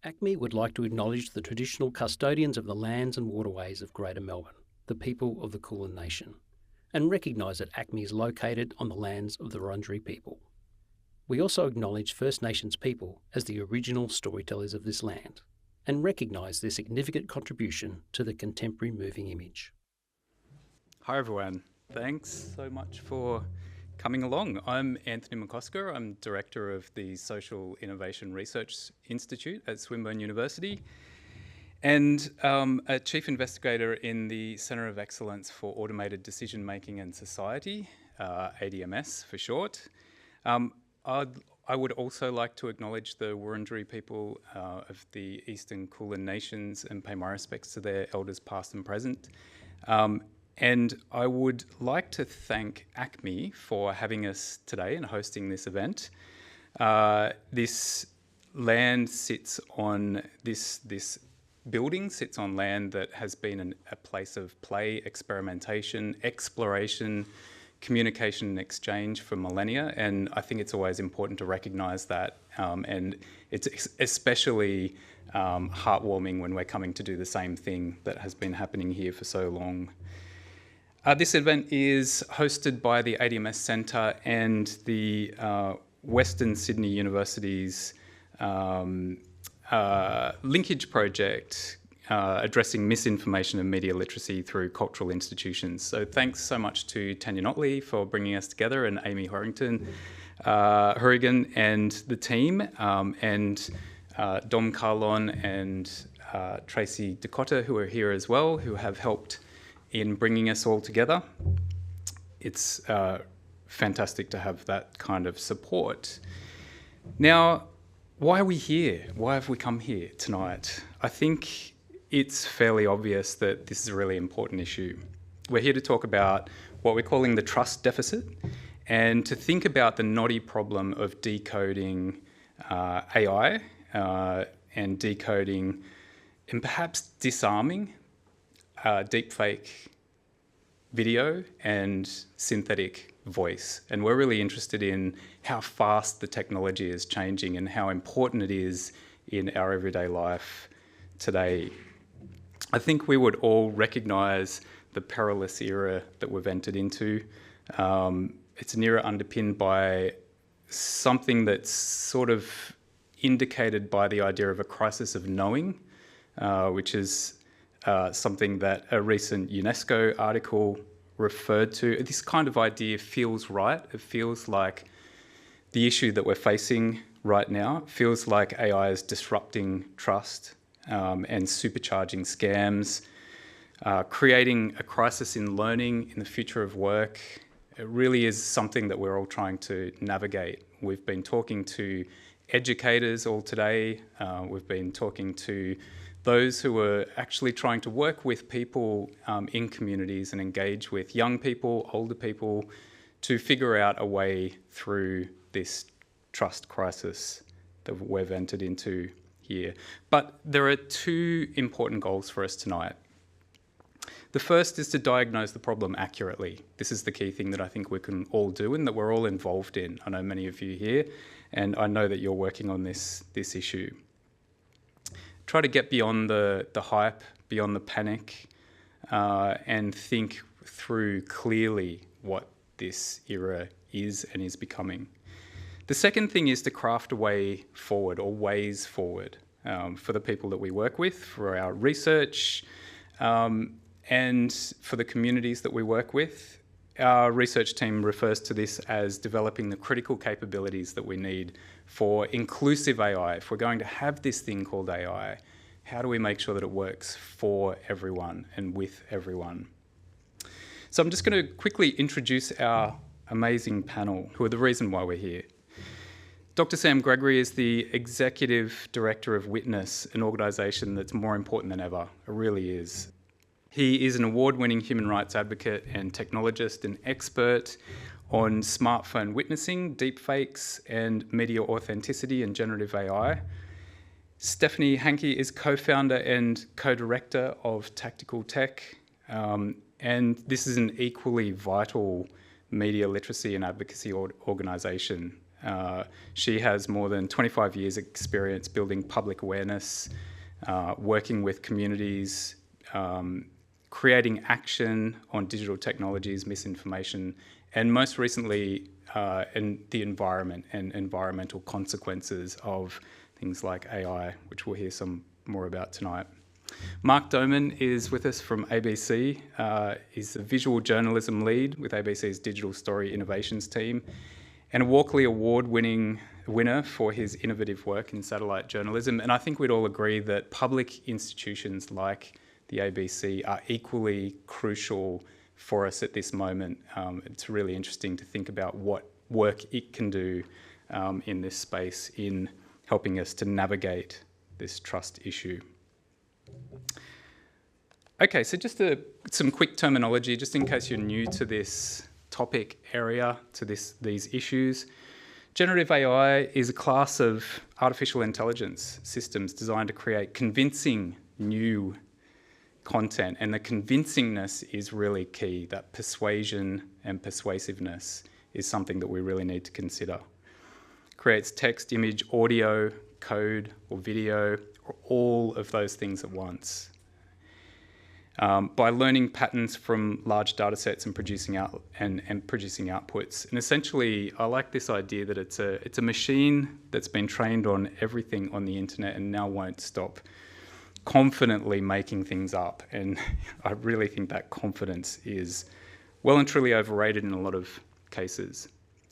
ACMI would like to acknowledge the traditional custodians of the lands and waterways of Greater Melbourne, the people of the Kulin Nation, and recognise that ACMI is located on the lands of the Wurundjeri people. We also acknowledge First Nations people as the original storytellers of this land, and recognise their significant contribution to the contemporary moving image. Hi everyone, thanks so much for coming along. I'm Anthony McCosker. I'm Director of the Social Innovation Research Institute at Swinburne University and a Chief Investigator in the Centre of Excellence for Automated Decision Making and Society, ADM+S for short. I would also like to acknowledge the Wurundjeri people of the Eastern Kulin Nations and pay my respects to their elders past and present. And I would like to thank ACMI for having us today and hosting this event. This land sits on, this building sits on land that has been a place of play, experimentation, exploration, communication and exchange for millennia. And I think it's always important to recognise that. And it's especially heartwarming when we're coming to do the same thing that has been happening here for so long. This event is hosted by the ADM+S Centre and the Western Sydney University's Linkage project addressing misinformation and media literacy through cultural institutions. So thanks so much to Tanya Notley for bringing us together, and Amy Horrigan and the team, and Dom Carlon and Tracy Dakota, who are here as well, who have helped in bringing us all together. It's fantastic to have that kind of support. Now, why are we here? Why have we come here tonight? I think it's fairly obvious that this is a really important issue. We're here to talk about what we're calling the trust deficit and to think about the knotty problem of decoding AI and decoding and perhaps disarming deepfake video and synthetic voice. And we're really interested in how fast the technology is changing and how important it is in our everyday life today. I think we would all recognise the perilous era that we've entered into. It's an era underpinned by something that's sort of indicated by the idea of a crisis of knowing, which is something that a recent UNESCO article referred to. This kind of idea feels right. It feels like the issue that we're facing right now. It feels like AI is disrupting trust and supercharging scams, creating a crisis in learning, in the future of work. It really is something that we're all trying to navigate. We've been talking to educators all today. We've been talking to those who are actually trying to work with people in communities and engage with young people, older people, to figure out a way through this trust crisis that we've entered into here. But there are two important goals for us tonight. The first is to diagnose the problem accurately. This is the key thing that I think we can all do and that we're all involved in. I know many of you here, and I know that you're working on this issue. Try to get beyond the hype, beyond the panic, and think through clearly what this era is and is becoming. The second thing is to craft a way forward or ways forward for the people that we work with, for our research, and for the communities that we work with. Our research team refers to this as developing the critical capabilities that we need for inclusive AI. If we're going to have this thing called AI, how do we make sure that it works for everyone and with everyone? So I'm just going to quickly introduce our amazing panel, who are the reason why we're here. Dr. Sam Gregory is the Executive Director of Witness, an organisation that's more important than ever. It really is. He is an award-winning human rights advocate and technologist and expert on smartphone witnessing, deepfakes, and media authenticity and generative AI. Stephanie Hankey is co-founder and co-director of Tactical Tech, and this is an equally vital media literacy and advocacy organisation. She has more than 25 years experience building public awareness, working with communities, creating action on digital technologies, misinformation, and most recently in the environment and environmental consequences of things like AI, which we'll hear some more about tonight. Mark Doman is with us from ABC. He's the visual journalism lead with ABC's Digital Story Innovations team and a Walkley Award-winning winner for his innovative work in satellite journalism. And I think we'd all agree that public institutions like the ABC are equally crucial for us at this moment. It's really interesting to think about what work it can do in this space in helping us to navigate this trust issue. Okay, so just some quick terminology, just in case you're new to this topic area, to these issues. Generative AI is a class of artificial intelligence systems designed to create convincing new content, and the convincingness is really key. That persuasion and persuasiveness is something that we really need to consider. Creates text, image, audio, code, or video, or all of those things at once. By learning patterns from large data sets and producing outputs. And essentially, I like this idea that it's a machine that's been trained on everything on the internet and now won't stop confidently making things up. And I really think that confidence is well and truly overrated in a lot of cases.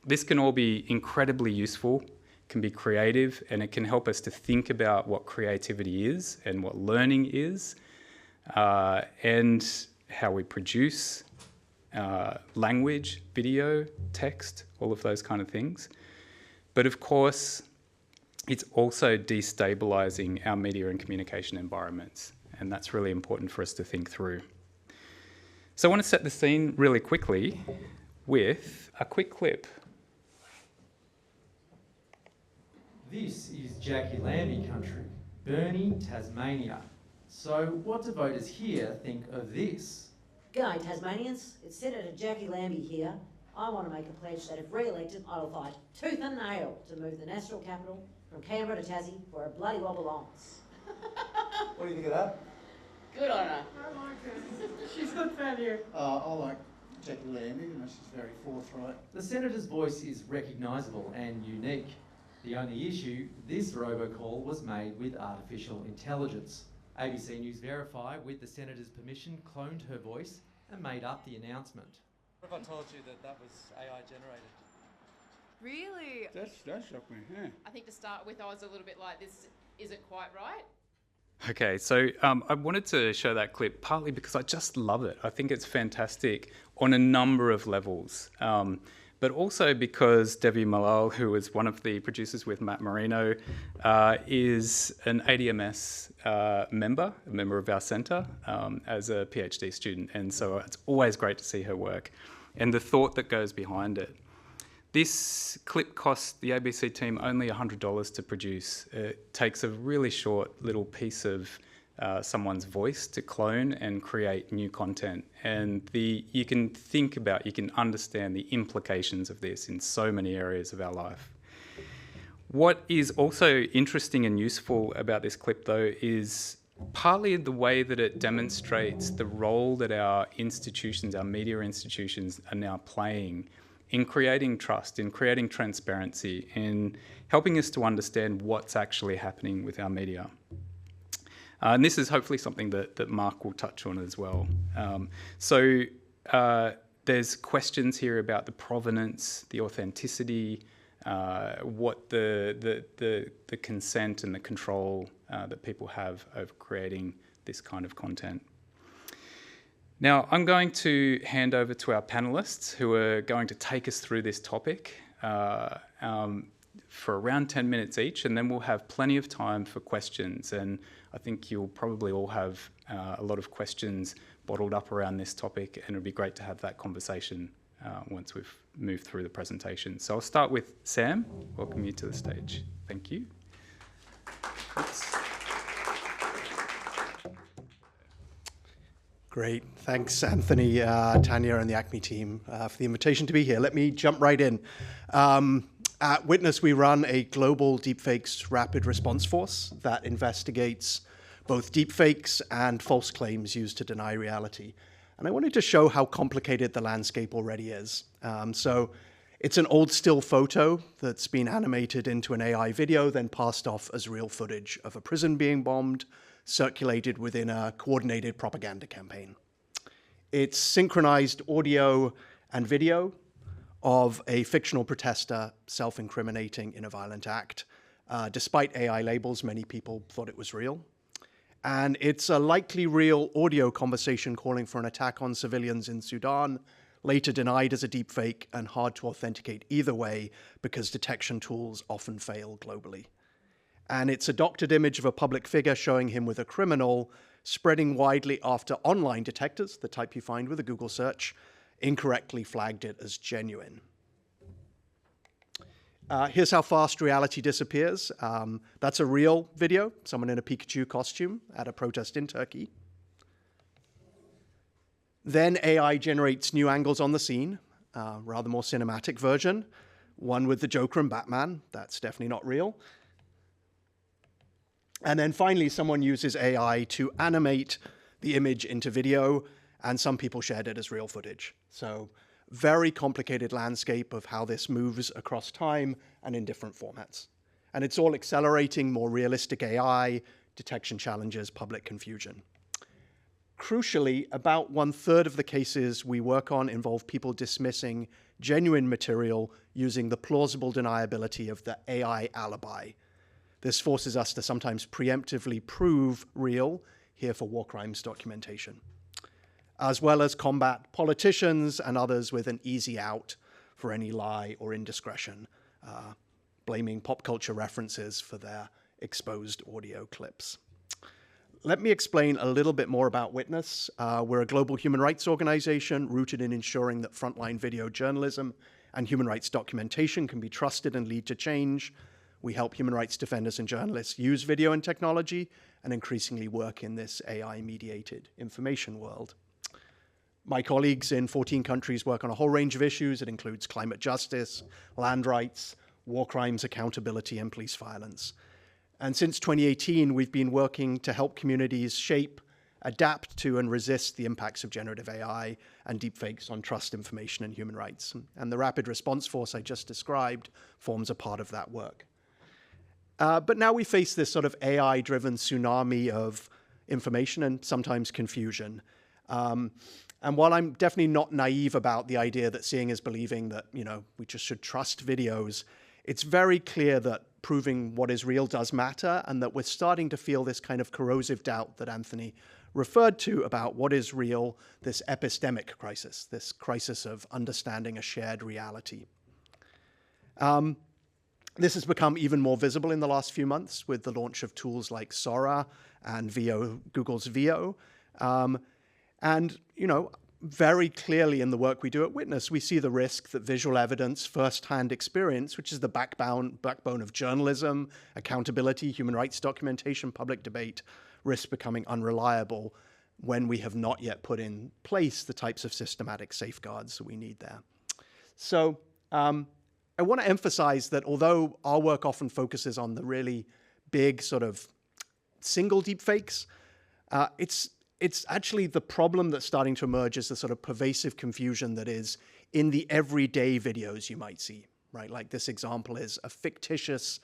This can all be incredibly useful, can be creative, and it can help us to think about what creativity is and what learning is, and how we produce language, video, text, all of those kind of things. But of course, it's also destabilizing our media and communication environments, and that's really important for us to think through. So I want to set the scene really quickly with a quick clip. This is Jackie Lambie country, Burnie, Tasmania. So what do voters here think of this? G'day Tasmanians, it's Senator Jackie Lambie here. I want to make a pledge that if re-elected, I will fight tooth and nail to move the national capital from Canberra to Tassie where it bloody well belongs. What do you think of that? Good on her. I like her. She's good value. I like Jackie Lambie, she's very forthright. The Senator's voice is recognisable and unique. The only issue, this robocall was made with artificial intelligence. ABC News Verify, with the Senator's permission, cloned her voice and made up the announcement. What if I told you that was AI generated? Really? That shocked me, yeah. I think to start with, I was a little bit like, this isn't quite right. Okay, so I wanted to show that clip partly because I just love it. I think it's fantastic on a number of levels. But also because Debbie Malal, who was one of the producers with Matt Marino, is an ADM+S member, a member of our centre, as a PhD student. And so it's always great to see her work and the thought that goes behind it. This clip cost the ABC team only $100 to produce. It takes a really short little piece of someone's voice to clone and create new content. And you can understand the implications of this in so many areas of our life. What is also interesting and useful about this clip, though, is partly the way that it demonstrates the role that our institutions, our media institutions, are now playing in creating trust, in creating transparency, in helping us to understand what's actually happening with our media. And this is hopefully something that Mark will touch on as well. There's questions here about the provenance, the authenticity, what the consent and the control that people have over creating this kind of content. Now, I'm going to hand over to our panellists who are going to take us through this topic for around 10 minutes each, and then we'll have plenty of time for questions. And I think you'll probably all have a lot of questions bottled up around this topic, and it'll be great to have that conversation once we've moved through the presentation. So I'll start with Sam. Welcome you to the stage. Thank you. Oops. Great. Thanks, Anthony, Tanya, and the ACMI team for the invitation to be here. Let me jump right in. At Witness, we run a global deepfakes rapid response force that investigates both deepfakes and false claims used to deny reality. And I wanted to show how complicated the landscape already is. So it's an old still photo that's been animated into an AI video, then passed off as real footage of a prison being bombed, circulated within a coordinated propaganda campaign. It's synchronized audio and video of a fictional protester self-incriminating in a violent act. Despite AI labels, many people thought it was real. And it's a likely real audio conversation calling for an attack on civilians in Sudan, later denied as a deepfake and hard to authenticate either way because detection tools often fail globally. And it's a doctored image of a public figure showing him with a criminal, spreading widely after online detectors, the type you find with a Google search, incorrectly flagged it as genuine. Here's how fast reality disappears. That's a real video, someone in a Pikachu costume at a protest in Turkey. Then AI generates new angles on the scene, rather more cinematic version, one with the Joker and Batman. That's definitely not real. And then finally, someone uses AI to animate the image into video, and some people shared it as real footage. So very complicated landscape of how this moves across time and in different formats. And it's all accelerating more realistic AI, detection challenges, public confusion. Crucially, about 1/3 of the cases we work on involve people dismissing genuine material using the plausible deniability of the AI alibi. This forces us to sometimes preemptively prove real, here for war crimes documentation, as well as combat politicians and others with an easy out for any lie or indiscretion, blaming pop culture references for their exposed audio clips. Let me explain a little bit more about Witness. We're a global human rights organization rooted in ensuring that frontline video journalism and human rights documentation can be trusted and lead to change. We help human rights defenders and journalists use video and technology and increasingly work in this AI-mediated information world. My colleagues in 14 countries work on a whole range of issues. It includes climate justice, land rights, war crimes, accountability, and police violence. And since 2018, we've been working to help communities shape, adapt to, and resist the impacts of generative AI and deepfakes on trust, information, and human rights. And the rapid response force I just described forms a part of that work. But now we face this sort of AI-driven tsunami of information and sometimes confusion. And while I'm definitely not naive about the idea that seeing is believing, that we just should trust videos, it's very clear that proving what is real does matter, and that we're starting to feel this kind of corrosive doubt that Anthony referred to about what is real, this epistemic crisis, this crisis of understanding a shared reality. This has become even more visible in the last few months with the launch of tools like Sora and Google's VO. And very clearly in the work we do at Witness, we see the risk that visual evidence, first-hand experience, which is the backbone of journalism, accountability, human rights documentation, public debate, risk becoming unreliable when we have not yet put in place the types of systematic safeguards that we need there. So I want to emphasize that although our work often focuses on the really big sort of single deepfakes, it's actually the problem that's starting to emerge is the sort of pervasive confusion that is in the everyday videos you might see, right? Like this example is a fictitious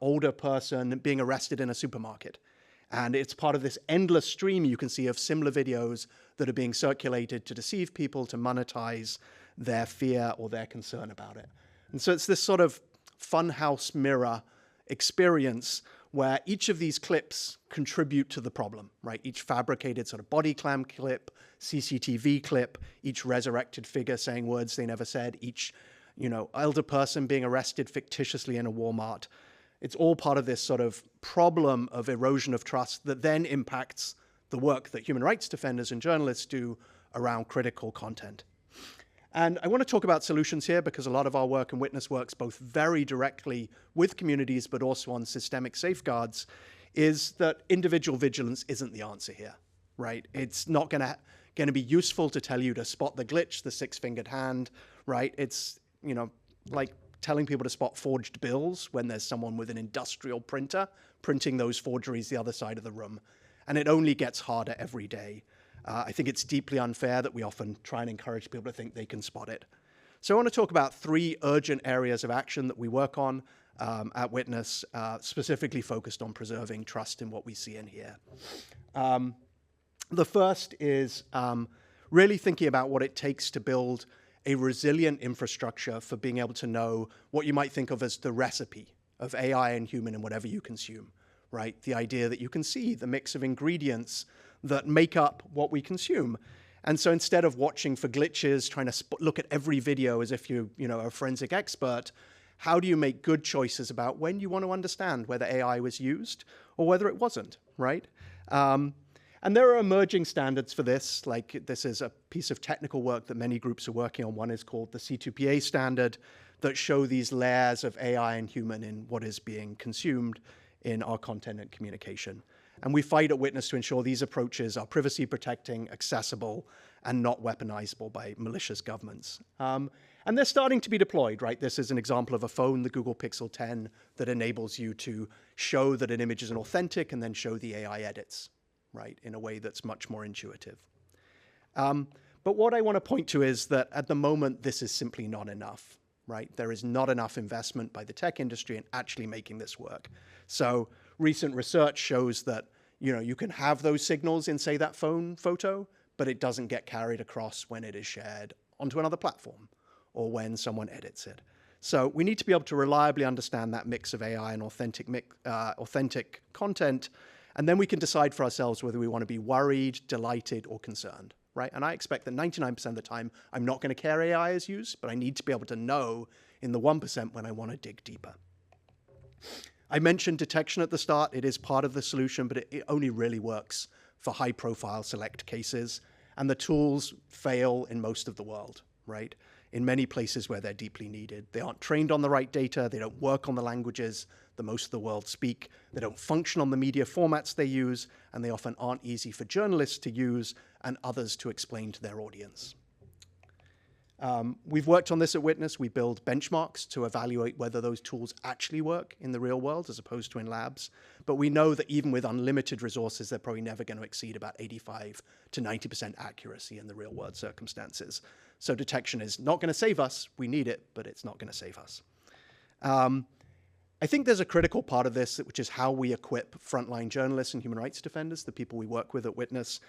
older person being arrested in a supermarket. And it's part of this endless stream you can see of similar videos that are being circulated to deceive people, to monetize their fear or their concern about it. And so it's this sort of funhouse mirror experience where each of these clips contribute to the problem, right? Each fabricated sort of body cam clip, CCTV clip, each resurrected figure saying words they never said, each, elder person being arrested fictitiously in a Walmart. It's all part of this sort of problem of erosion of trust that then impacts the work that human rights defenders and journalists do around critical content. And I want to talk about solutions here because a lot of our work and Witness works both very directly with communities but also on systemic safeguards, is that individual vigilance isn't the answer here, right? It's not going to be useful to tell you to spot the glitch, the six-fingered hand, right? It's, like telling people to spot forged bills when there's someone with an industrial printer printing those forgeries the other side of the room. And it only gets harder every day. I think it's deeply unfair that we often try and encourage people to think they can spot it. So I want to talk about 3 urgent areas of action that we work on at Witness, specifically focused on preserving trust in what we see and hear. The first is really thinking about what it takes to build a resilient infrastructure for being able to know what you might think of as the recipe of AI and human in whatever you consume, right? The idea that you can see the mix of ingredients that make up what we consume. And so instead of watching for glitches, trying to look at every video as if you're a forensic expert, how do you make good choices about when you want to understand whether AI was used or whether it wasn't, right? And there are emerging standards for this. Like, this is a piece of technical work that many groups are working on. One is called the C2PA standard that show these layers of AI and human in what is being consumed in our content and communication. And we fight at Witness to ensure these approaches are privacy protecting, accessible, and not weaponizable by malicious governments. And they're starting to be deployed, right? This is an example of a phone, the Google Pixel 10, that enables you to show that an image is authentic and then show the AI edits, right, in a way that's much more intuitive. But what I want to point to is that at the moment, this is simply not enough, right? There is not enough investment by the tech industry in actually making this work. So recent research shows that, you can have those signals in, say, that phone photo, but it doesn't get carried across when it is shared onto another platform or when someone edits it. So we need to be able to reliably understand that mix of AI and authentic content, and then we can decide for ourselves whether we want to be worried, delighted, or concerned, right? And I expect that 99% of the time, I'm not going to care AI is used, but I need to be able to know in the 1% when I want to dig deeper. I mentioned detection at the start. It is part of the solution, but it only really works for high-profile select cases, and the tools fail in most of the world, right? In many places where they're deeply needed. They aren't trained on the right data, they don't work on the languages that most of the world speak, they don't function on the media formats they use, and they often aren't easy for journalists to use and others to explain to their audience. We've worked on this at Witness. We build benchmarks to evaluate whether those tools actually work in the real world as opposed to in labs. But we know that even with unlimited resources, they're probably never going to exceed about 85 to 90% accuracy in the real world circumstances. So detection is not going to save us. We need it, but it's not going to save us. I think there's a critical part of this, which is how we equip frontline journalists and human rights defenders, the people we work with at Witness,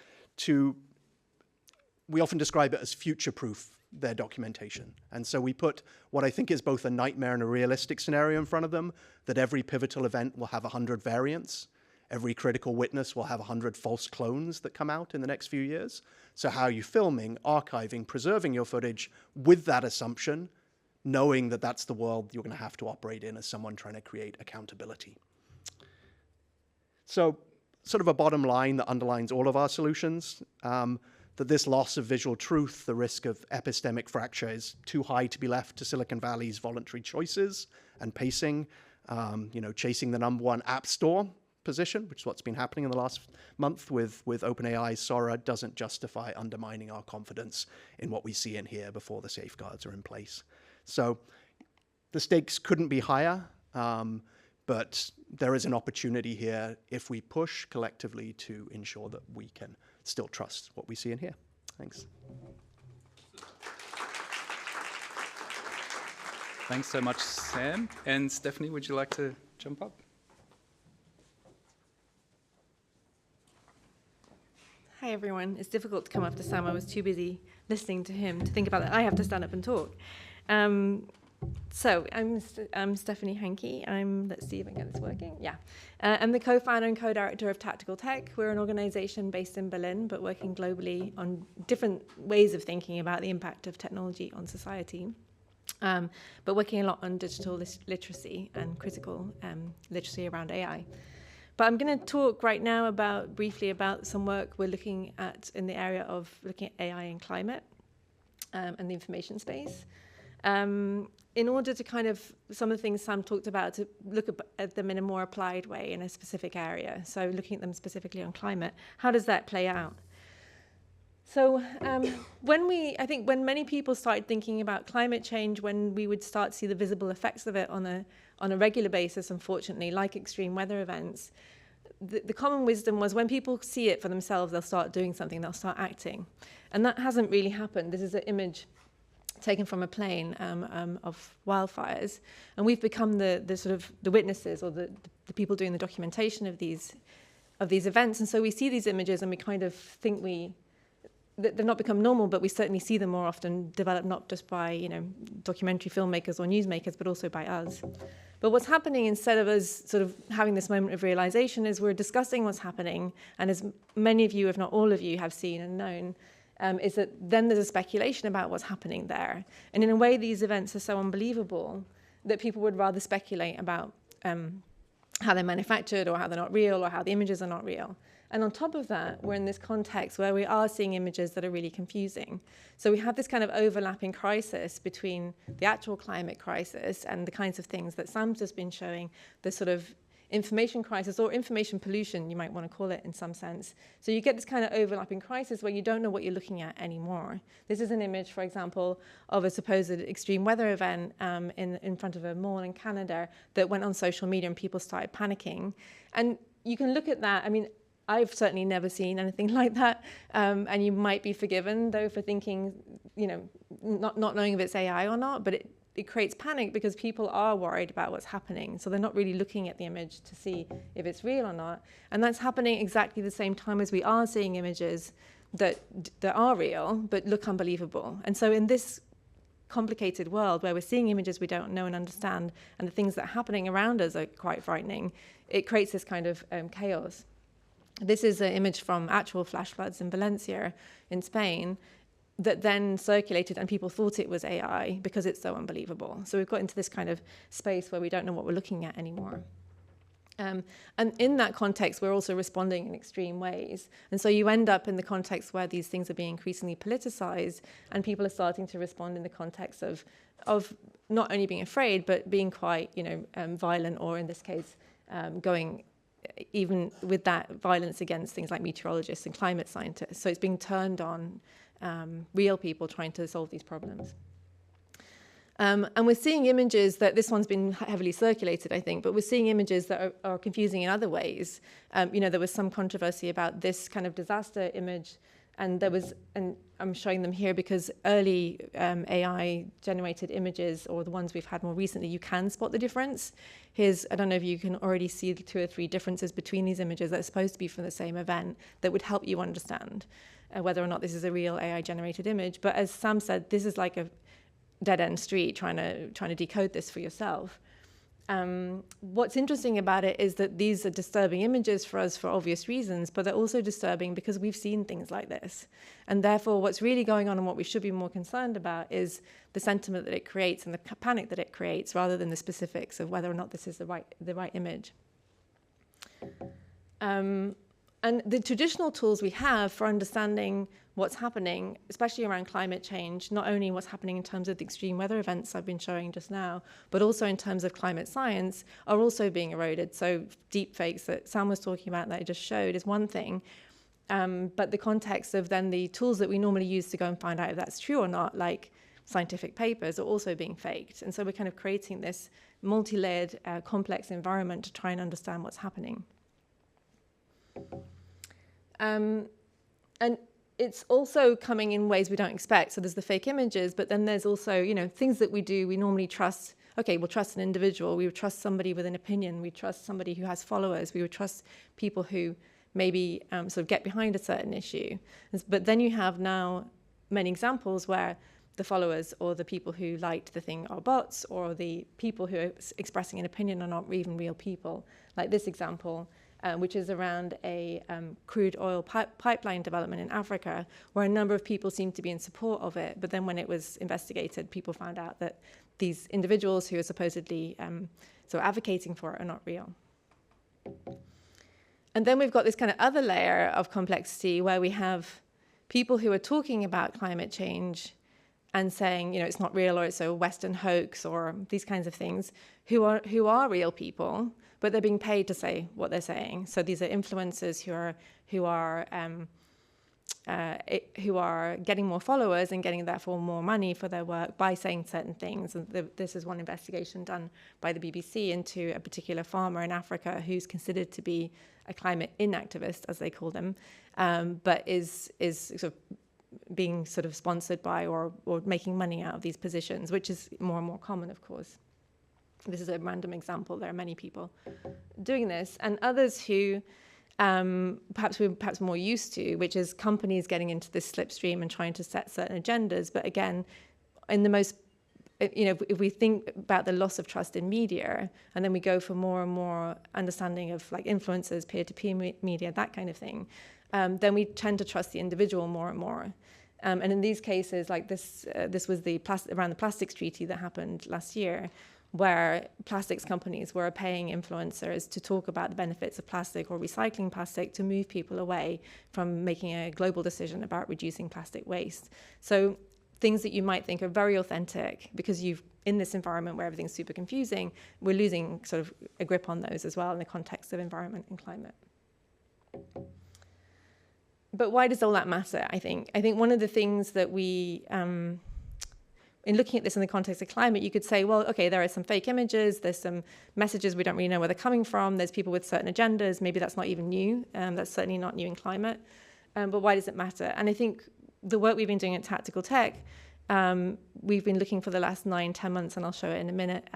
we often describe it as future-proof their documentation. And so we put what I think is both a nightmare and a realistic scenario in front of them, that every pivotal event will have 100 variants. Every critical witness will have 100 false clones that come out in the next few years. So how are you filming, archiving, preserving your footage with that assumption, knowing that that's the world you're going to have to operate in as someone trying to create accountability? So sort of a bottom line that underlines all of our solutions, that this loss of visual truth, the risk of epistemic fracture, is too high to be left to Silicon Valley's voluntary choices and pacing, chasing the #1 app store position, which is what's been happening in the last month with OpenAI's Sora, doesn't justify undermining our confidence in what we see and hear before the safeguards are in place. So the stakes couldn't be higher, but there is an opportunity here if we push collectively to ensure that we can still trust what we see and hear. Thanks. Thanks so much, Sam. And Stephanie, would you like to jump up? Hi, everyone. It's difficult to come after Sam. I was too busy listening to him to think about that. I have to stand up and talk. So I'm Stephanie Hankey. Let's see if I can get this working. Yeah. I'm the co-founder and co-director of Tactical Tech. We're an organization based in Berlin, but working globally on different ways of thinking about the impact of technology on society. But working a lot on digital literacy and critical literacy around AI. But I'm going to talk right now briefly about some work we're looking at in the area of looking at AI and climate and the information space. In order to some of the things Sam talked about, to look at them in a more applied way in a specific area. So looking at them specifically on climate, how does that play out? So I think when many people started thinking about climate change, when we would start to see the visible effects of it on a regular basis, unfortunately, like extreme weather events, the common wisdom was when people see it for themselves, they'll start doing something, they'll start acting. And that hasn't really happened. This is an image taken from a plane of wildfires. And we've become the sort of the witnesses, or the people doing the documentation of these events. And so we see these images and we kind of think they've not become normal, but we certainly see them more often developed not just by, you know, documentary filmmakers or newsmakers, but also by us. But what's happening, instead of us sort of having this moment of realization, is we're discussing what's happening, and as many of you, if not all of you, have seen and known, is that then there's a speculation about what's happening there. And in a way, these events are so unbelievable that people would rather speculate about how they're manufactured, or how they're not real, or how the images are not real. And on top of that, we're in this context where we are seeing images that are really confusing. So we have this kind of overlapping crisis between the actual climate crisis and the kinds of things that Sam's just been showing, the sort of information crisis, or information pollution, you might want to call it in some sense. So you get this kind of overlapping crisis where you don't know what you're looking at anymore. This is an image, for example, of a supposed extreme weather event in front of a mall in Canada that went on social media and people started panicking. And you can look at that. I mean, I've certainly never seen anything like that, and you might be forgiven, though, for thinking, you know, not knowing if it's AI or not, but it creates panic because people are worried about what's happening, so they're not really looking at the image to see if it's real or not. And that's happening exactly the same time as we are seeing images that are real but look unbelievable. And so in this complicated world where we're seeing images we don't know and understand, and the things that are happening around us are quite frightening, it creates this kind of chaos. This is an image from actual flash floods in Valencia in Spain that then circulated, and people thought it was AI because it's so unbelievable. So we've got into this kind of space where we don't know what we're looking at anymore. And in that context, we're also responding in extreme ways. And so you end up in the context where these things are being increasingly politicized, and people are starting to respond in the context of not only being afraid, but being quite, you know, violent, or in this case, going even with that violence against things like meteorologists and climate scientists. So it's being turned on real people trying to solve these problems. And we're seeing images that, this one's been heavily circulated, I think, but we're seeing images that are confusing in other ways. You know, there was some controversy about this kind of disaster image, and I'm showing them here because early AI-generated images, or the ones we've had more recently, you can spot the difference. I don't know if you can already see the 2 or 3 differences between these images that are supposed to be from the same event that would help you understand whether or not this is a real AI-generated image. But as Sam said, this is like a dead-end street trying to decode this for yourself. What's interesting about it is that these are disturbing images for us for obvious reasons, but they're also disturbing because we've seen things like this. And therefore, what's really going on and what we should be more concerned about is the sentiment that it creates and the panic that it creates, rather than the specifics of whether or not this is the right image. And the traditional tools we have for understanding what's happening, especially around climate change, not only what's happening in terms of the extreme weather events I've been showing just now, but also in terms of climate science, are also being eroded. So deepfakes that Sam was talking about that I just showed is one thing, but the context of then the tools that we normally use to go and find out if that's true or not, like scientific papers, are also being faked. And so we're kind of creating this multi-layered, complex environment to try and understand what's happening. And it's also coming in ways we don't expect. So there's the fake images, but then there's also, you know, things that we do, we normally trust. Okay, we'll trust an individual. We would trust somebody with an opinion. We trust somebody who has followers. We would trust people who maybe sort of get behind a certain issue. But then you have now many examples where the followers or the people who liked the thing are bots, or the people who are expressing an opinion are not even real people. Like this example, which is around a crude oil pipeline development in Africa, where a number of people seemed to be in support of it. But then when it was investigated, people found out that these individuals who are supposedly advocating for it are not real. And then we've got this kind of other layer of complexity where we have people who are talking about climate change and saying, you know, it's not real, or it's a Western hoax, or these kinds of things, who are real people, but they're being paid to say what they're saying. So these are influencers who are who are getting more followers and getting therefore more money for their work by saying certain things. And this is one investigation done by the BBC into a particular farmer in Africa who's considered to be a climate inactivist, as they call them, but is sort of being sort of sponsored by or making money out of these positions, which is more and more common, of course. This is a random example. There are many people doing this, and others who perhaps we're more used to, which is companies getting into this slipstream and trying to set certain agendas. But again, in the most, if we think about the loss of trust in media, and then we go for more and more understanding of like influencers, peer-to-peer media, that kind of thing, then we tend to trust the individual more and more. And in these cases, like this was around the plastics treaty that happened last year, where plastics companies were paying influencers to talk about the benefits of plastic or recycling plastic to move people away from making a global decision about reducing plastic waste. So things that you might think are very authentic, because in this environment where everything's super confusing, we're losing sort of a grip on those as well in the context of environment and climate. But why does all that matter, I think? I think one of the things that we... in looking at this in the context of climate, you could say, well, okay, there are some fake images, there's some messages we don't really know where they're coming from, there's people with certain agendas, maybe that's not even new, that's certainly not new in climate, but why does it matter? And I think the work we've been doing at Tactical Tech, we've been looking for the last 9-10 months, and I'll show it in a minute,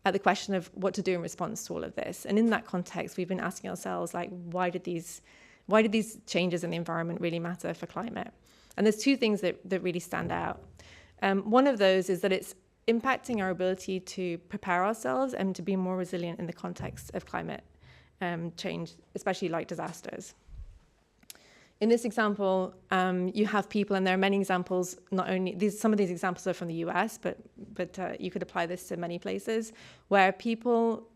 at the question of what to do in response to all of this. And in that context, we've been asking ourselves, like, why did these changes in the environment really matter for climate? And there's two things that really stand out. One of those is that it's impacting our ability to prepare ourselves and to be more resilient in the context of climate change, especially like disasters. In this example, you have people, and there are many examples, not only, some of these examples are from the US, but you could apply this to many places, where people,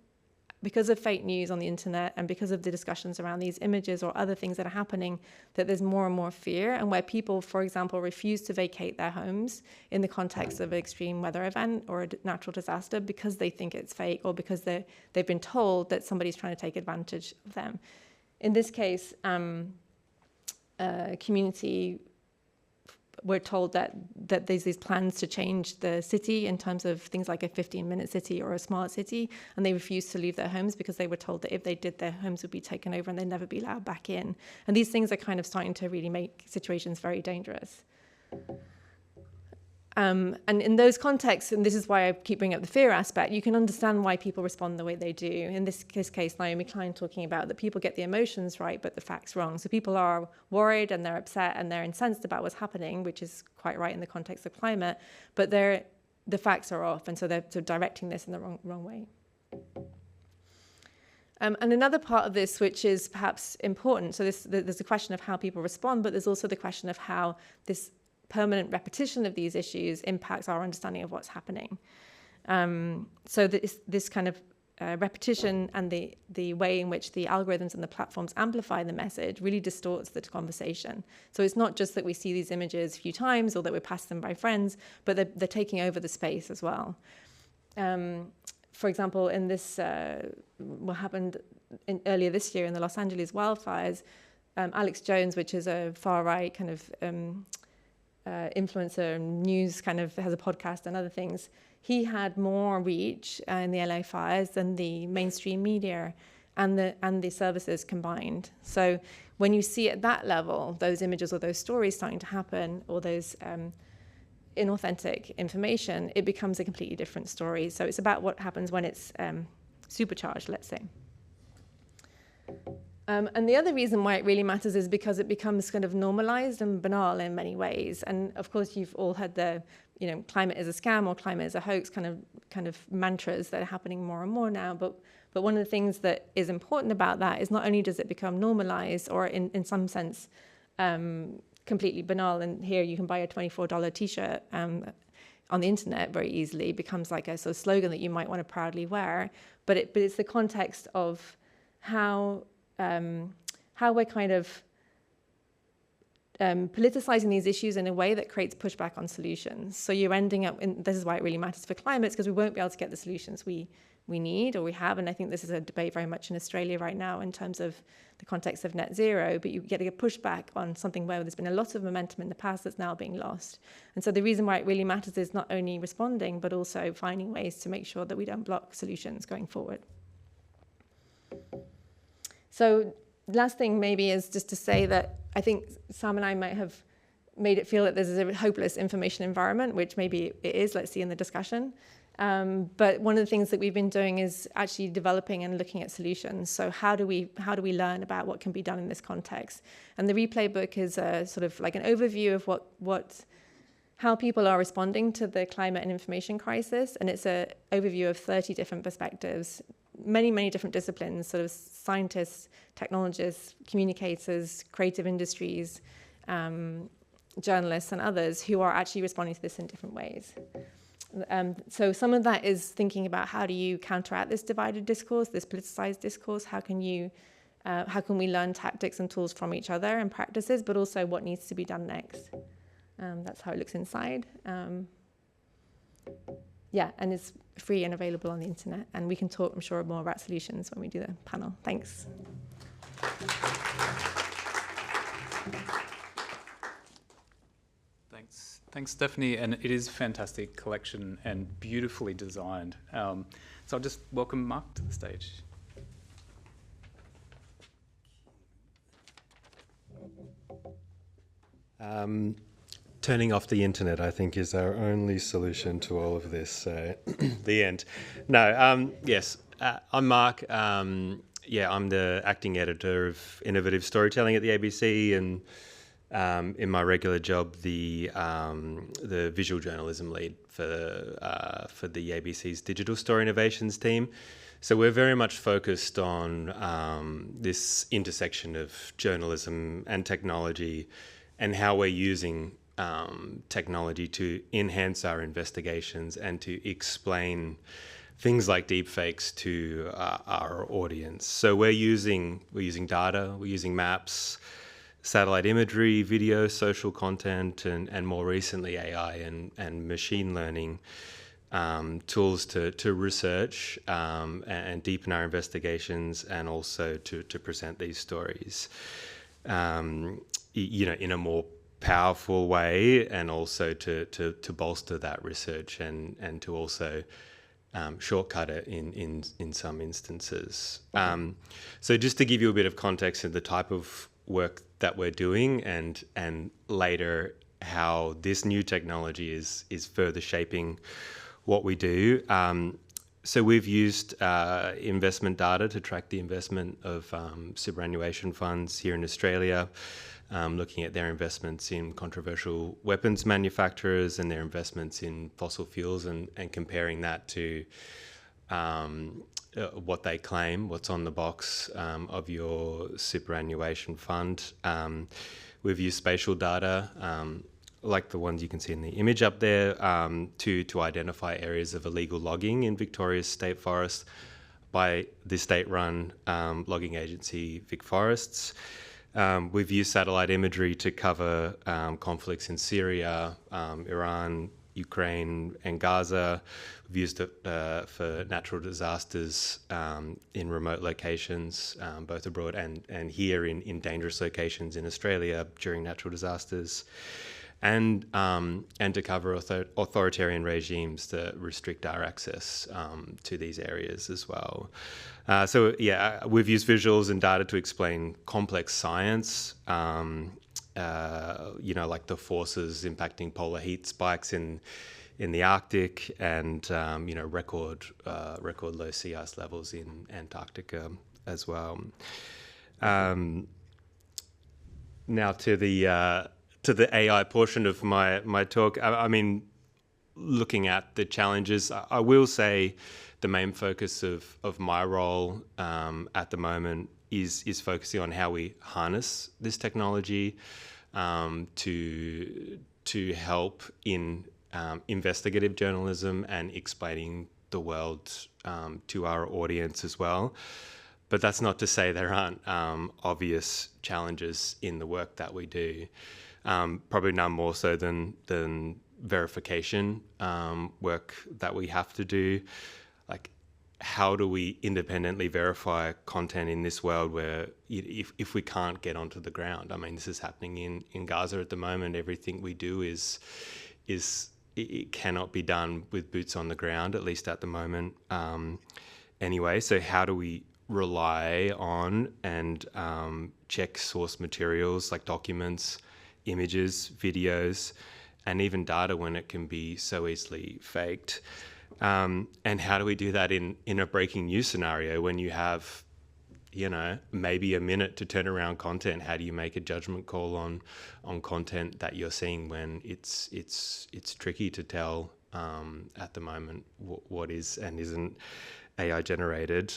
because of fake news on the internet and because of the discussions around these images or other things that are happening, that there's more and more fear, and where people, for example, refuse to vacate their homes in the context of an extreme weather event or a natural disaster because they think it's fake or because they've been told that somebody's trying to take advantage of them. In this case, community, we're told that there's these plans to change the city in terms of things like a 15-minute city or a smart city, and they refused to leave their homes because they were told that if they did, their homes would be taken over and they'd never be allowed back in. And these things are kind of starting to really make situations very dangerous. And in those contexts, and this is why I keep bringing up the fear aspect, you can understand why people respond the way they do. In this case, Naomi Klein talking about that people get the emotions right, but the facts wrong. So people are worried and they're upset and they're incensed about what's happening, which is quite right in the context of climate, but the facts are off, and so they're sort of directing this in the wrong way. And another part of this, which is perhaps important, so there's a question of how people respond, but there's also the question of how this permanent repetition of these issues impacts our understanding of what's happening. So this kind of repetition and the way in which the algorithms and the platforms amplify the message really distorts the conversation. So it's not just that we see these images a few times or that we're passed them by friends, but they're taking over the space as well. For example, in this, what happened earlier this year in the Los Angeles wildfires, Alex Jones, which is a far-right kind of influencer and news, kind of has a podcast and other things, he had more reach in the LA fires than the mainstream media and the services combined. So when you see at that level those images or those stories starting to happen, or those inauthentic information, it becomes a completely different story. So it's about what happens when it's supercharged, let's say. And the other reason why it really matters is because it becomes kind of normalized and banal in many ways. And of course, you've all heard the, climate is a scam or climate is a hoax kind of mantras that are happening more and more now. But one of the things that is important about that is not only does it become normalized or in some sense completely banal, and here you can buy a $24 t-shirt on the internet very easily, it becomes like a sort of slogan that you might want to proudly wear. But it's the context of how we're kind of politicizing these issues in a way that creates pushback on solutions. So you're ending up, this is why it really matters for climates, because we won't be able to get the solutions we we need or we have. And I think this is a debate very much in Australia right now in terms of the context of net zero, but you get a pushback on something where there's been a lot of momentum in the past that's now being lost. And so the reason why it really matters is not only responding, but also finding ways to make sure that we don't block solutions going forward. So last thing maybe is just to say that I think Sam and I might have made it feel that this is a hopeless information environment, which maybe it is, let's see in the discussion. But one of the things that we've been doing is actually developing and looking at solutions. So how do we learn about what can be done in this context? And the replay book is a sort of like an overview of how people are responding to the climate and information crisis. And it's an overview of 30 different perspectives, many different disciplines, sort of scientists, technologists, communicators, creative industries, journalists and others who are actually responding to this in different ways. So some of that is thinking about how do you counteract this divided discourse, this politicized discourse? How can we learn tactics and tools from each other and practices, but also what needs to be done next? That's how it looks inside. Yeah, and it's free and available on the internet. And we can talk, I'm sure, more about solutions when we do the panel. Thanks. Thanks, Stephanie, and it is a fantastic collection and beautifully designed. So I'll just welcome Mark to the stage. Turning off the internet, I think, is our only solution to all of this. The end. No, yes, I'm Mark. I'm the acting editor of Innovative Storytelling at the ABC, and in my regular job, the visual journalism lead for the ABC's Digital Story Innovations team. So we're very much focused on this intersection of journalism and technology, and how we're using technology to enhance our investigations and to explain things like deepfakes to our audience. So we're using data, we're using maps, satellite imagery, video, social content, and more recently AI and machine learning tools to research and deepen our investigations, and also to present these stories, in a more powerful way, and also to bolster that research and to also shortcut it in some instances. So just to give you a bit of context of the type of work that we're doing, and later how this new technology is further shaping what we do. So we've used investment data to track the investment of superannuation funds here in Australia, looking at their investments in controversial weapons manufacturers and their investments in fossil fuels, and comparing that to what they claim, what's on the box of your superannuation fund. We've used spatial data, like the ones you can see in the image up there, to identify areas of illegal logging in Victoria's state forests by the state-run logging agency Vic Forests. We've used satellite imagery to cover conflicts in Syria, Iran, Ukraine and Gaza. We've used it for natural disasters in remote locations, both abroad and here in dangerous locations in Australia during natural disasters, and to cover authoritarian regimes that restrict our access to these areas as well. So yeah, we've used visuals and data to explain complex science, like the forces impacting polar heat spikes in the Arctic, and record low sea ice levels in Antarctica as well. Now to the AI portion of my talk. I mean, looking at the challenges, I will say the main focus of my role at the moment is focusing on how we harness this technology to help in investigative journalism and explaining the world to our audience as well. But that's not to say there aren't obvious challenges in the work that we do. Probably none more so than verification work that we have to do. Like, how do we independently verify content in this world where if we can't get onto the ground? I mean, this is happening in Gaza at the moment. Everything we do is it cannot be done with boots on the ground, at least at the moment. Anyway, so how do we rely on and check source materials like documents, images, videos, and even data when it can be so easily faked? And how do we do that in a breaking news scenario when you have, maybe a minute to turn around content? How do you make a judgment call on content that you're seeing when it's tricky to tell at the moment what is and isn't AI generated?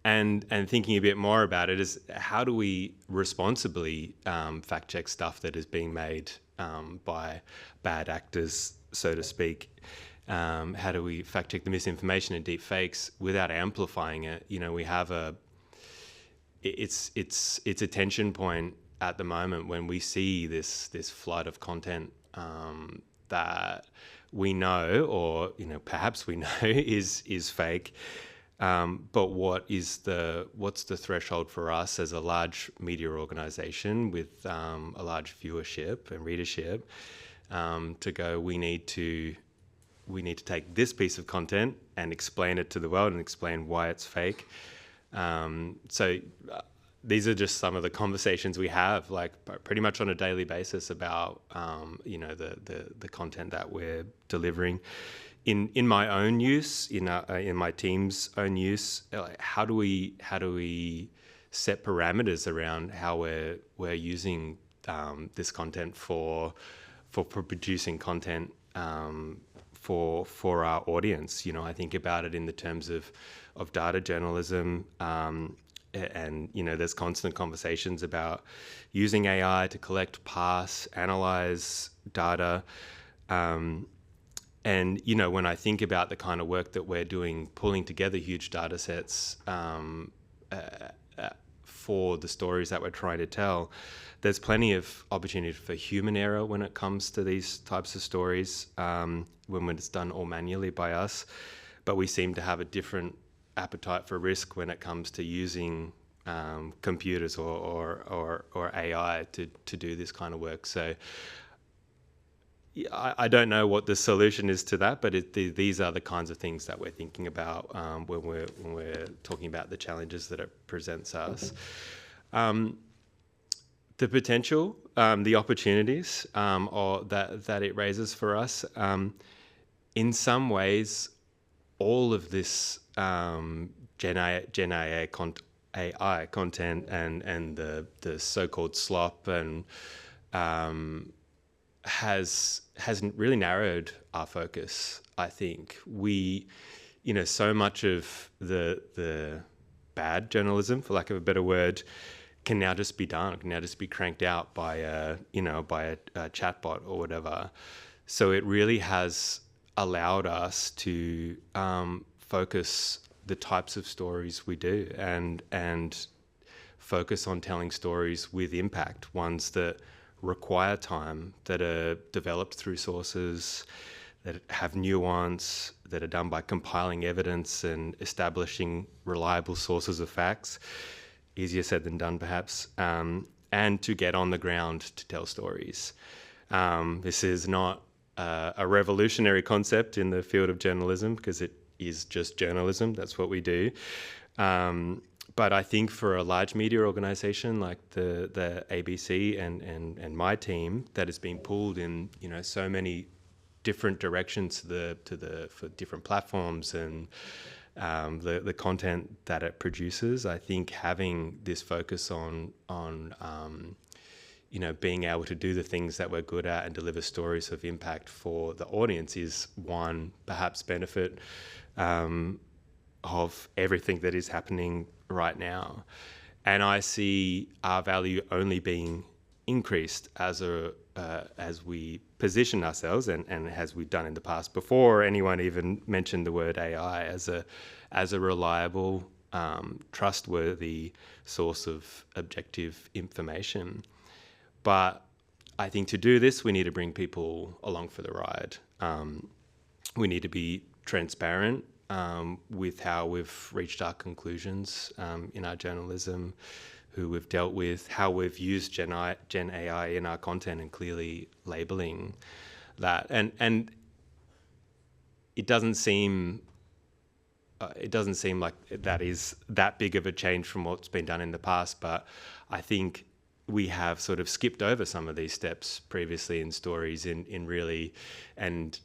And thinking a bit more about it is, how do we responsibly fact check stuff that is being made by bad actors, so to speak? How do we fact check the misinformation and deepfakes without amplifying it? We have it's a tension point at the moment when we see this flood of content that we know, or perhaps we know is fake. But what's the threshold for us as a large media organisation with a large viewership and readership to go, we need to take this piece of content and explain it to the world and explain why it's fake. So these are just some of the conversations we have, like pretty much on a daily basis about the content that we're delivering. In my own use, in my team's own use, how do we set parameters around how we're using this content for producing content for our audience? I think about it in the terms of data journalism, and there's constant conversations about using AI to collect, parse, analyze data. And when I think about the kind of work that we're doing, pulling together huge data sets for the stories that we're trying to tell, there's plenty of opportunity for human error when it comes to these types of stories, when it's done all manually by us. But we seem to have a different appetite for risk when it comes to using computers or AI to do this kind of work. So I don't know what the solution is to that, but these are the kinds of things that we're thinking about when we're talking about the challenges that it presents us. The potential, the opportunities or that it raises for us. In some ways, all of this Gen AI content and the so-called slop and hasn't really narrowed our focus. I think we, so much of the bad journalism, for lack of a better word, can now just be done, can now just be cranked out by a chatbot or whatever. So it really has allowed us to focus the types of stories we do and focus on telling stories with impact, ones that require time, that are developed through sources, that have nuance, that are done by compiling evidence and establishing reliable sources of facts. Easier said than done, perhaps, and to get on the ground to tell stories. This is not a revolutionary concept in the field of journalism, because it is just journalism. That's what we do. But I think for a large media organisation like the ABC and my team, that has been pulled in so many different directions for different platforms and the content that it produces, I think having this focus on being able to do the things that we're good at and deliver stories of impact for the audience is one perhaps benefit of everything that is happening right now. And I see our value only being increased as we position ourselves, and as we've done in the past before anyone even mentioned the word AI, as a reliable, trustworthy source of objective information. But I think to do this, we need to bring people along for the ride. We need to be transparent with how we've reached our conclusions in our journalism, who we've dealt with, how we've used Gen AI in our content, and clearly labeling that. And it doesn't seem like that is that big of a change from what's been done in the past, but I think we have sort of skipped over some of these steps previously in stories in really and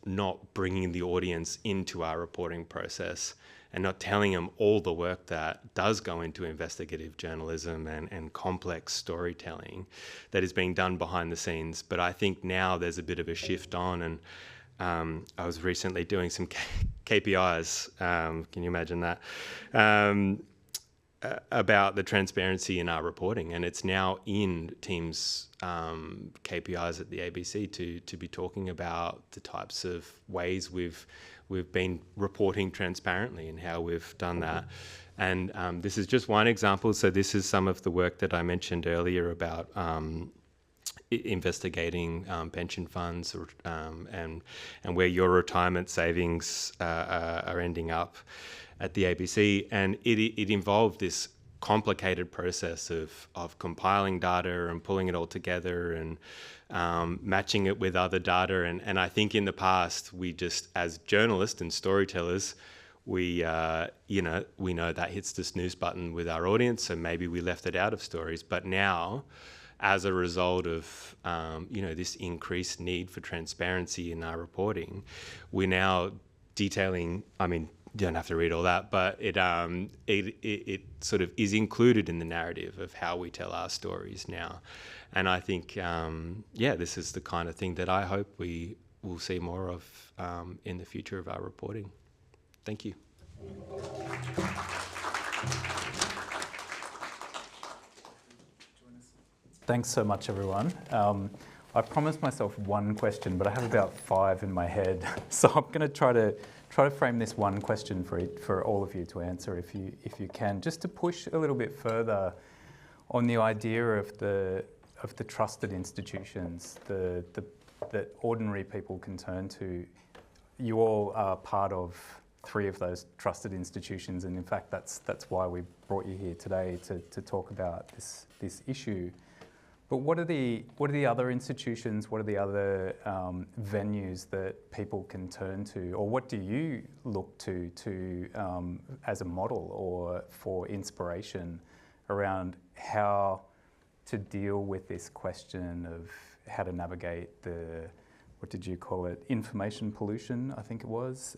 not bringing the audience into our reporting process and not telling them all the work that does go into investigative journalism and complex storytelling that is being done behind the scenes. But I think now there's a bit of a shift on, and I was recently doing some KPIs, can you imagine that, about the transparency in our reporting, and it's now in teams' KPIs at the ABC to be talking about the types of ways we've been reporting transparently and how we've done that. And this is just one example. So this is some of the work that I mentioned earlier about investigating pension funds and where your retirement savings are ending up at the ABC. And it involved this complicated process of compiling data and pulling it all together and matching it with other data. And I think in the past, we just, as journalists and storytellers, we know that hits the snooze button with our audience, so maybe we left it out of stories. But now, as a result of this increased need for transparency in our reporting, we're now detailing, I mean, you don't have to read all that, but it sort of is included in the narrative of how we tell our stories now. And I think, this is the kind of thing that I hope we will see more of in the future of our reporting. Thank you. Thanks so much, everyone. I promised myself one question, but I have about 5 in my head. So I'm going to try to frame this one question for all of you to answer, if you can, just to push a little bit further on the idea of the trusted institutions that ordinary people can turn to. You all are part of 3 of those trusted institutions, and in fact, that's why we brought you here today to talk about this issue. But what are the other institutions? What are the other venues that people can turn to, or what do you look to as a model or for inspiration around how to deal with this question of how to navigate what did you call it? Information pollution, I think it was,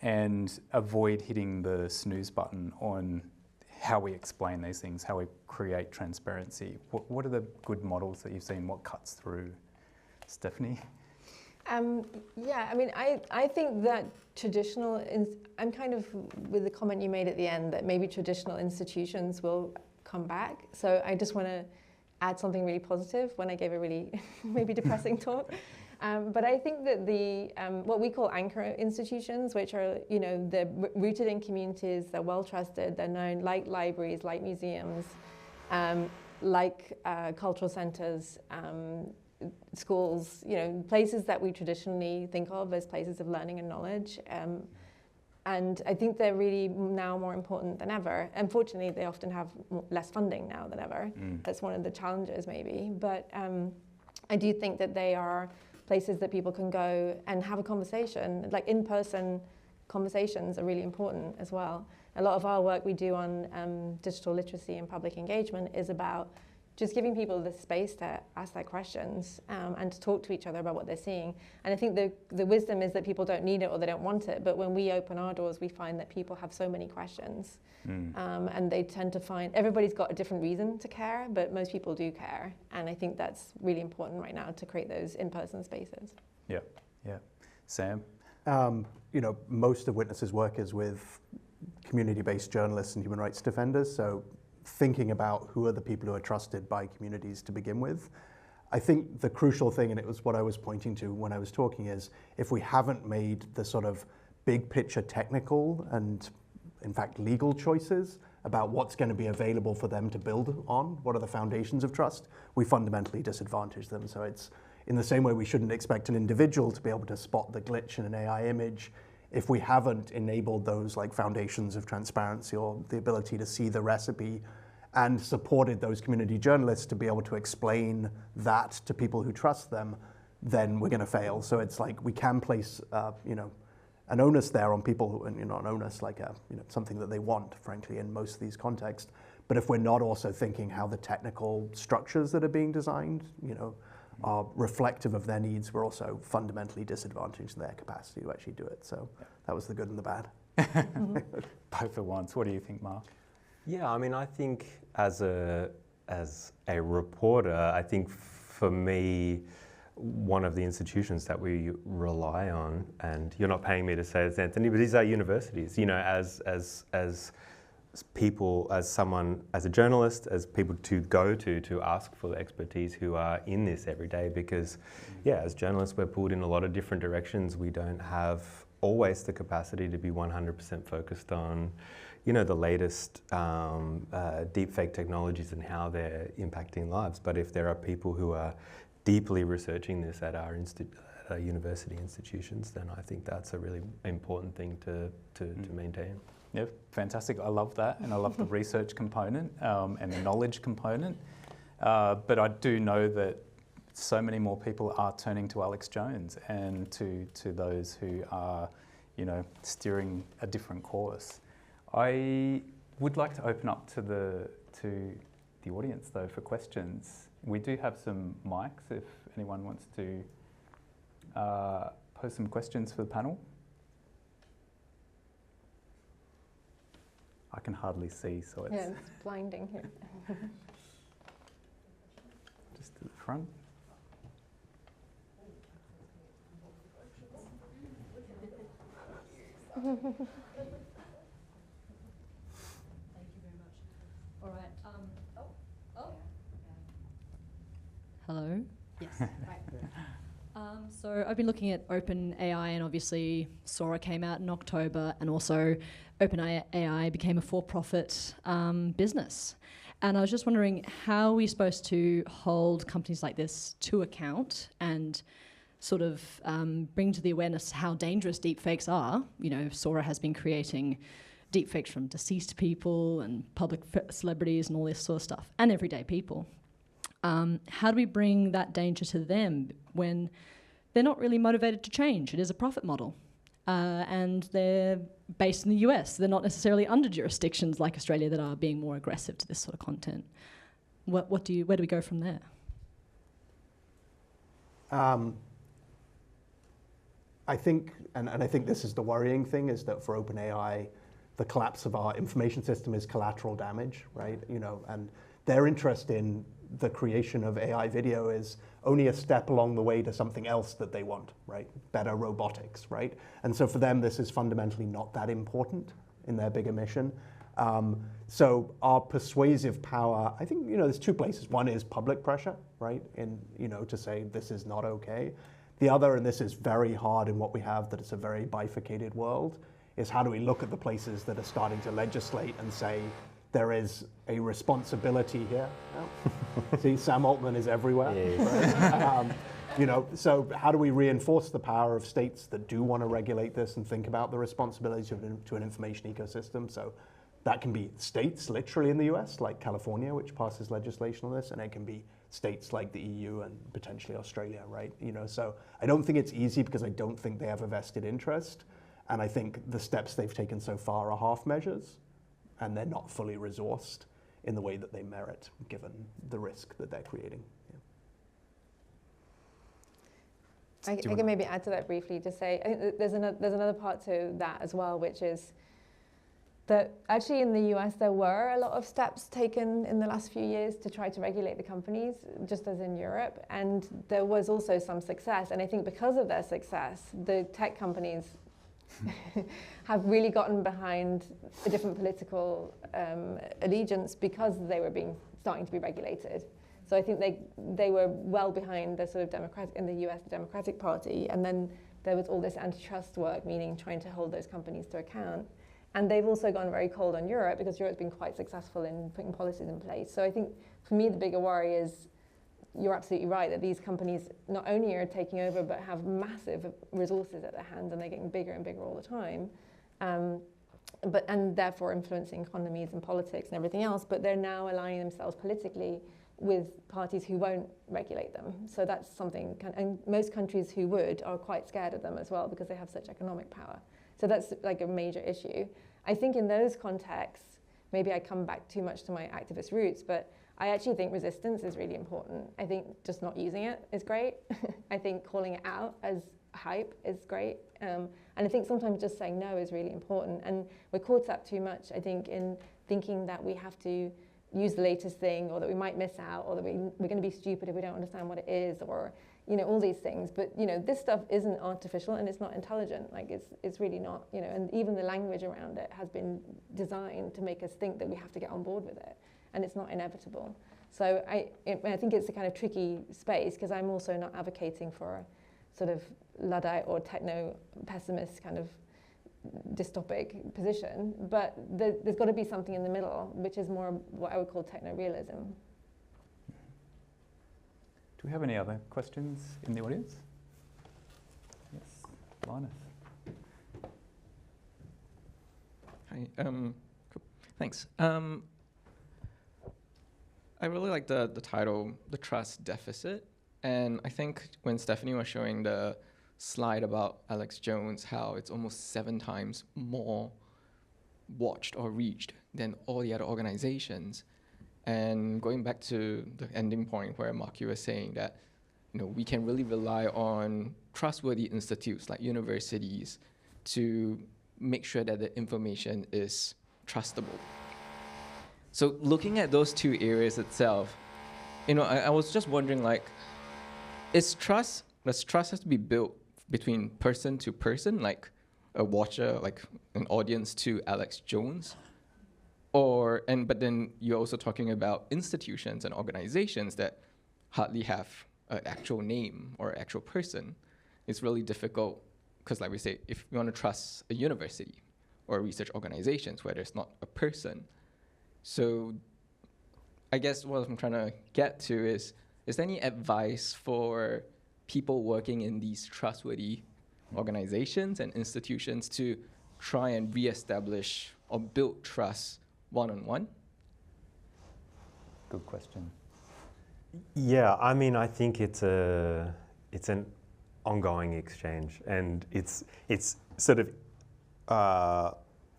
and avoid hitting the snooze button on how we explain these things, how we create transparency. What are the good models that you've seen? What cuts through? Stephanie? I mean, I think that I'm kind of with the comment you made at the end that maybe traditional institutions will come back. So I just want to add something really positive when I gave a really maybe depressing talk. But I think that the what we call anchor institutions, which are, they're rooted in communities, they're well trusted, they're known, like libraries, like museums, like cultural centres, schools, places that we traditionally think of as places of learning and knowledge. And I think they're really now more important than ever. Unfortunately, they often have less funding now than ever. That's one of the challenges, maybe. But I do think that they are places that people can go and have a conversation. Like in-person conversations are really important as well. A lot of our work we do on digital literacy and public engagement is about just giving people the space to ask their questions and to talk to each other about what they're seeing. And I think the wisdom is that people don't need it or they don't want it, but when we open our doors, we find that people have so many questions. And they tend to find, everybody's got a different reason to care, but most people do care. And I think that's really important right now to create those in-person spaces. Yeah. Sam? Most of Witness's work is with community-based journalists and human rights defenders, so thinking about who are the people who are trusted by communities to begin with. I think the crucial thing, and it was what I was pointing to when I was talking, is if we haven't made the sort of big picture technical and in fact legal choices about what's going to be available for them to build on, what are the foundations of trust, we fundamentally disadvantage them. So it's in the same way we shouldn't expect an individual to be able to spot the glitch in an AI image, if we haven't enabled those like foundations of transparency or the ability to see the recipe and supported those community journalists to be able to explain that to people who trust them, then we're going to fail. So it's like we can place, an onus there on people, and an onus like something that they want, frankly, in most of these contexts. But if we're not also thinking how the technical structures that are being designed, are reflective of their needs, we're also fundamentally disadvantaged in their capacity to actually do it. So that was the good and the bad. Both at once. What do you think, Mark? Yeah, I mean, I think as a reporter, I think for me, one of the institutions that we rely on, and you're not paying me to say this, Anthony, but these are universities. As people, as a journalist, as people to go to ask for the expertise who are in this every day, because as journalists, we're pulled in a lot of different directions. We don't have always the capacity to be 100% focused on, the latest deepfake technologies and how they're impacting lives. But if there are people who are deeply researching this at our university institutions, then I think that's a really important thing to maintain. Yeah, fantastic. I love that, and I love the research component and the knowledge component. But I do know that so many more people are turning to Alex Jones and to those who are, steering a different course. I would like to open up to the audience though for questions. We do have some mics if anyone wants to pose some questions for the panel. I can hardly see, so it's... Yeah, it's blinding here. Just to the front. Thank you very much. All right. Hello. Yes. Right. So I've been looking at OpenAI, and obviously Sora came out in October, and also OpenAI became a for-profit business. And I was just wondering, how are we supposed to hold companies like this to account and sort of bring to the awareness how dangerous deepfakes are? Sora has been creating deepfakes from deceased people and public celebrities and all this sort of stuff, and everyday people. How do we bring that danger to them when they're not really motivated to change? It is a profit model. And they're based in the US. They're not necessarily under jurisdictions like Australia that are being more aggressive to this sort of content. Where do we go from there? I think, and I think this is the worrying thing, is that for OpenAI, the collapse of our information system is collateral damage, right? And their interest in the creation of AI video is only a step along the way to something else that they want, right? Better robotics, right? And so for them, this is fundamentally not that important in their bigger mission. So our persuasive power, I think, there's two places. One is public pressure, right? To say this is not okay. The other, and this is very hard in what we have, that it's a very bifurcated world, is how do we look at the places that are starting to legislate and say, there is a responsibility here. Oh. See, Sam Altman is everywhere. Yeah. Right? So how do we reinforce the power of states that do want to regulate this and think about the responsibilities to an information ecosystem? So that can be states, literally in the US, like California, which passes legislation on this, and it can be states like the EU and potentially Australia, right? So I don't think it's easy because I don't think they have a vested interest, and I think the steps they've taken so far are half measures, and they're not fully resourced in the way that they merit, given the risk that they're creating. I can maybe add to that briefly to say, I think there's another part to that as well, which is that actually in the US there were a lot of steps taken in the last few years to try to regulate the companies, just as in Europe, and there was also some success. And I think because of their success, the tech companies have really gotten behind a different political allegiance because they were starting to be regulated. So I think they were well behind the sort of in the US, the Democratic Party, and then there was all this antitrust work, meaning trying to hold those companies to account. And they've also gone very cold on Europe because Europe's been quite successful in putting policies in place. So I think for me the bigger worry is you're absolutely right that these companies not only are taking over but have massive resources at their hands, and they're getting bigger and bigger all the time, and therefore influencing economies and politics and everything else. But they're now aligning themselves politically with parties who won't regulate them. So that's something, and most countries who would are quite scared of them as well because they have such economic power. So that's like a major issue. I think in those contexts, maybe I come back too much to my activist roots, but I actually think resistance is really important. I think just not using it is great. I think calling it out as hype is great. And I think sometimes just saying no is really important. And we're caught up too much, I think, in thinking that we have to use the latest thing, or that we might miss out, or that we're going to be stupid if we don't understand what it is, or all these things. But this stuff isn't artificial and it's not intelligent. Like it's really not. And even the language around it has been designed to make us think that we have to get on board with it, and it's not inevitable. So I think it's a kind of tricky space, because I'm also not advocating for a sort of Luddite or techno pessimist kind of dystopic position, but there's got to be something in the middle, which is more what I would call techno-realism. Do we have any other questions in the audience? Yes, Linus. Hi, cool. Thanks. I really like the title, The Trust Deficit, and I think when Stephanie was showing the slide about Alex Jones, how it's almost 7 times more watched or reached than all the other organizations. And going back to the ending point where Mark, you were saying that we can really rely on trustworthy institutes like universities to make sure that the information is trustable. So looking at those 2 areas itself, I was just wondering, like, does trust have to be built between person to person, like a watcher, like an audience to Alex Jones? But then you're also talking about institutions and organizations that hardly have an actual name or actual person. It's really difficult, because like we say, if you want to trust a university or research organizations where there's not a person. So I guess what I'm trying to get to is there any advice for people working in these trustworthy organizations and institutions to try and reestablish or build trust one-on-one? Good question. Yeah, I mean, I think it's an ongoing exchange, and it's sort of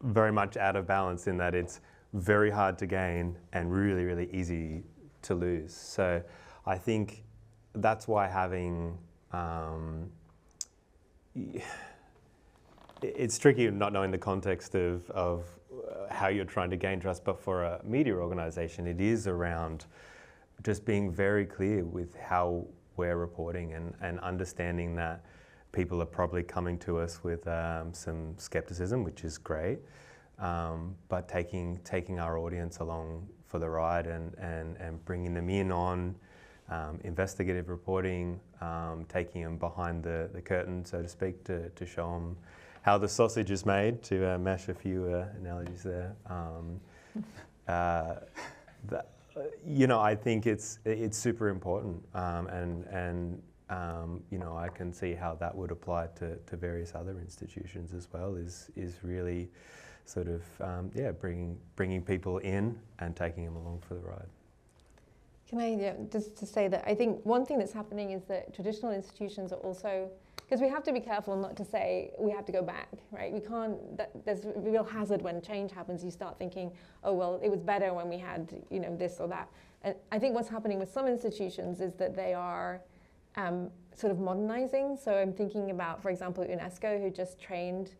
very much out of balance in that it's very hard to gain and really, really easy to lose. So I think that's why having it's tricky not knowing the context of how you're trying to gain trust, but for a media organization, it is around just being very clear with how we're reporting and understanding that people are probably coming to us with some skepticism, which is great, but taking our audience along for the ride and bringing them in on investigative reporting, taking them behind the curtain, so to speak, to show them how the sausage is made, to mash a few analogies there. I think it's super important, and I can see how that would apply to various other institutions as well. Is really sort of bringing people in and taking them along for the ride. Can I just to say that I think one thing that's happening is that traditional institutions are also, because we have to be careful not to say we have to go back, right? We can't, there's a real hazard when change happens. You start thinking, oh, well, it was better when we had, this or that. And I think what's happening with some institutions is that they are sort of modernizing. So I'm thinking about, for example, UNESCO, who just trained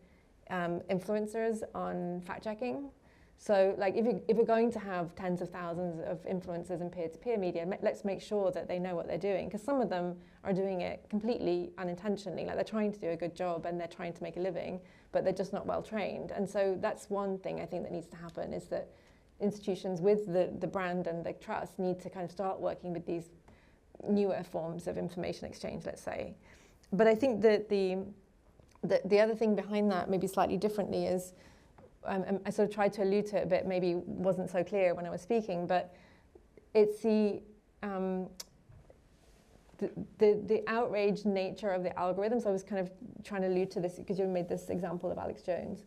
influencers on fact-checking. So like if we're going to have tens of thousands of influencers in peer-to-peer media, let's make sure that they know what they're doing, because some of them are doing it completely unintentionally. Like they're trying to do a good job and they're trying to make a living, but they're just not well trained. And so that's one thing I think that needs to happen, is that institutions with the brand and the trust need to kind of start working with these newer forms of information exchange, let's say. But I think that the other thing behind that, maybe slightly differently, is I sort of tried to allude to it a bit, maybe wasn't so clear when I was speaking, but it's the outrage nature of the algorithms. I was kind of trying to allude to this because you made this example of Alex Jones.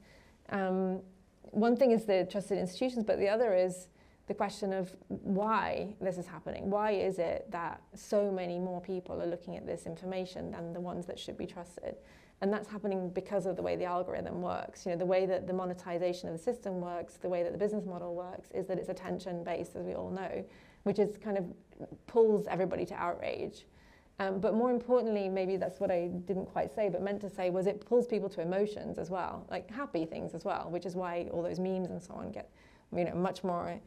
One thing is the trusted institutions, but the other is the question of why this is happening. Why is it that so many more people are looking at this information than the ones that should be trusted? And that's happening because of the way the algorithm works. You know, the way that the monetization of the system works, the way that the business model works, is that it's attention-based, as we all know, which is kind of pulls everybody to outrage. But more importantly, maybe that's what I didn't quite say, but meant to say, was it pulls people to emotions as well, like happy things as well, which is why all those memes and so on get, you know, much more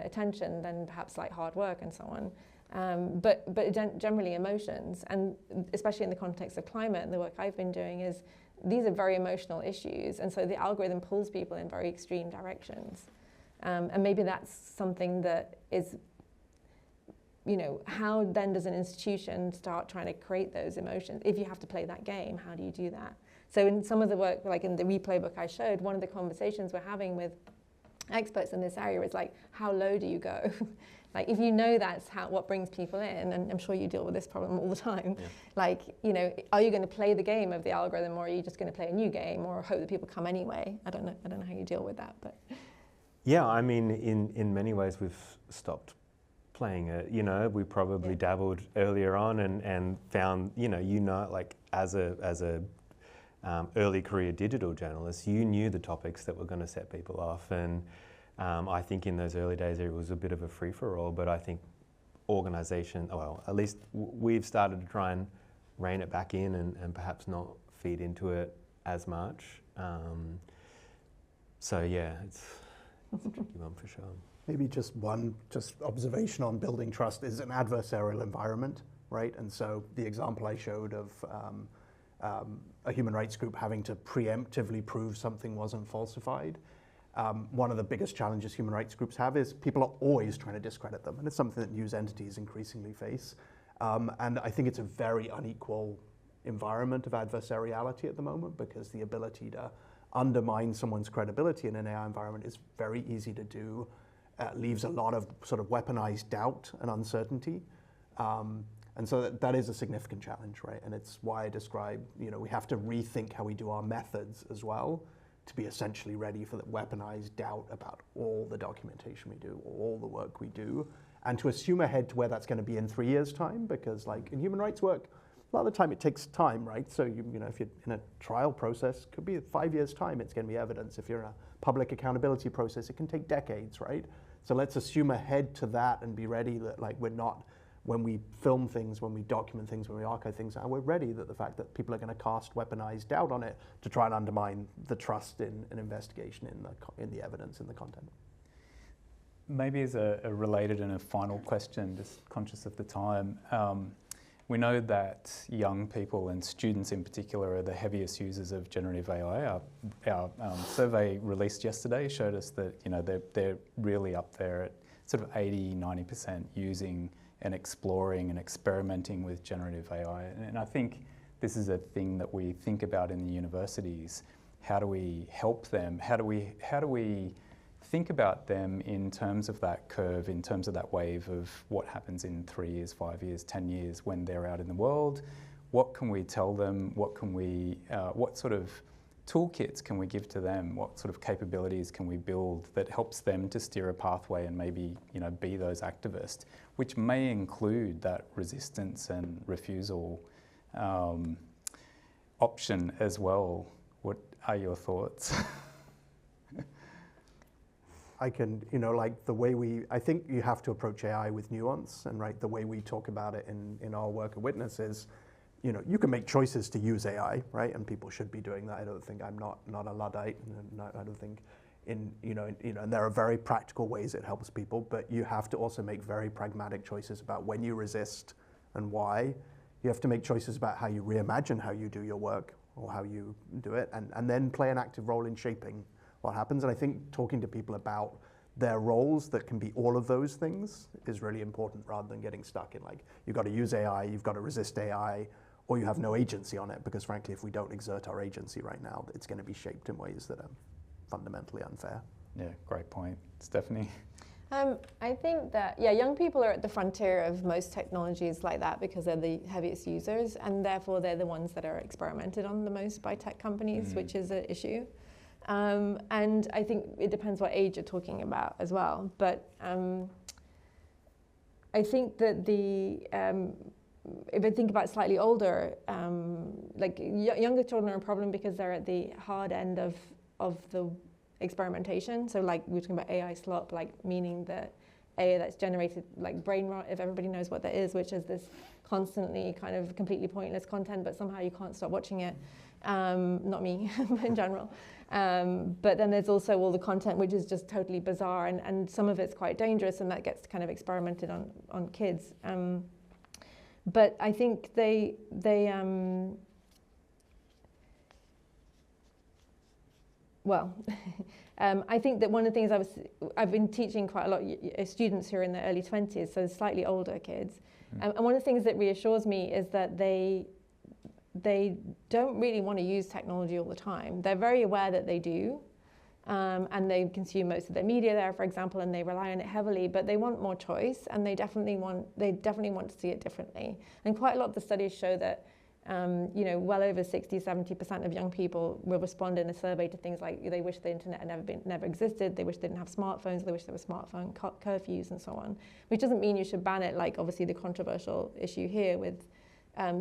attention than perhaps like hard work and so on. But generally emotions, and especially in the context of climate and the work I've been doing, is these are very emotional issues, and so the algorithm pulls people in very extreme directions. And maybe that's something that is, you know, how then does an institution start trying to create those emotions? If you have to play that game, how do you do that? So in some of the work, like in the replay book I showed, one of the conversations we're having with experts in this area is like, how low do you go? Like, if you know that's what brings people in, and I'm sure you deal with this problem all the time, like, you know, are you going to play the game of the algorithm, or are you just going to play a new game, or hope that people come anyway? I don't know how you deal with that, but. Yeah, I mean, in many ways we've stopped playing it. You know, we probably dabbled earlier on and found, like as a early career digital journalist, you knew the topics that were going to set people off, and I think in those early days it was a bit of a free-for-all, but I think organisation, well, at least we've started to try and rein it back in and perhaps not feed into it as much. So yeah, it's a tricky one for sure. Maybe just one observation on building trust is an adversarial environment, right? And so the example I showed of a human rights group having to preemptively prove something wasn't falsified. One of the biggest challenges human rights groups have is people are always trying to discredit them, and it's something that news entities increasingly face. And I think it's a very unequal environment of adversariality at the moment, because the ability to undermine someone's credibility in an AI environment is very easy to do. Leaves a lot of sort of weaponized doubt and uncertainty. And so that is a significant challenge, right? And it's why I describe, we have to rethink how we do our methods as well, to be essentially ready for the weaponized doubt about all the documentation we do, all the work we do, and to assume ahead to where that's going to be in 3 years' time, because like in human rights work, a lot of the time it takes time, right? So if you're in a trial process, it could be 5 years' time it's going to be evidence. If you're in a public accountability process, it can take decades, right? So let's assume ahead to that and be ready that like we're not, when we film things, when we document things, when we archive things, and we're ready that the fact that people are going to cast weaponized doubt on it to try and undermine the trust in an investigation, in the evidence, in the content. Maybe as a related and a final question, just conscious of the time, we know that young people and students in particular are the heaviest users of generative AI. Our survey released yesterday showed us that they're really up there at sort of 80–90% using and exploring and experimenting with generative AI. And I think this is a thing that we think about in the universities. How do we help them? How do we think about them in terms of that curve, in terms of that wave of what happens in 3 years, 5 years, 10 years when they're out in the world? What can we tell them? What sort of toolkits can we give to them? What sort of capabilities can we build that helps them to steer a pathway and maybe be those activists, which may include that resistance and refusal option as well? What are your thoughts? I can, I think you have to approach AI with nuance, and the way we talk about it in our work at Witness is, you can make choices to use AI, right? And people should be doing that. I don't think I'm not a Luddite, and I don't think and there are very practical ways it helps people, but you have to also make very pragmatic choices about when you resist and why. You have to make choices about how you reimagine how you do your work or how you do it, and then play an active role in shaping what happens. And I think talking to people about their roles that can be all of those things is really important, rather than getting stuck in you've got to use AI, you've got to resist AI, or you have no agency on it, because frankly, if we don't exert our agency right now, it's going to be shaped in ways that are fundamentally unfair. Yeah, great point, Stephanie. I think that, yeah, young people are at the frontier of most technologies like that because they're the heaviest users, and therefore they're the ones that are experimented on the most by tech companies, which is an issue. And I think it depends what age you're talking about as well. But I think that if I think about slightly older, like younger children are a problem because they're at the hard end of the experimentation. So like we were talking about AI slop, like meaning that AI that's generated like brain rot, if everybody knows what that is, which is this constantly kind of completely pointless content, but somehow you can't stop watching it. Not me, but in general. But then there's also all the content which is just totally bizarre, and some of it's quite dangerous, and that gets kind of experimented on kids. But I think well, I think that one of the things I've been teaching quite a lot of students who are in their early 20s, so slightly older kids. And one of the things that reassures me is that they don't really want to use technology all the time. They're very aware that they do, and they consume most of their media there, for example, and they rely on it heavily, but they want more choice, and they definitely want to see it differently. And quite a lot of the studies show that well over 60-70% of young people will respond in a survey to things like they wish the internet had never existed, they wish they didn't have smartphones, they wish there were smartphone curfews and so on, which doesn't mean you should ban it, like obviously the controversial issue here with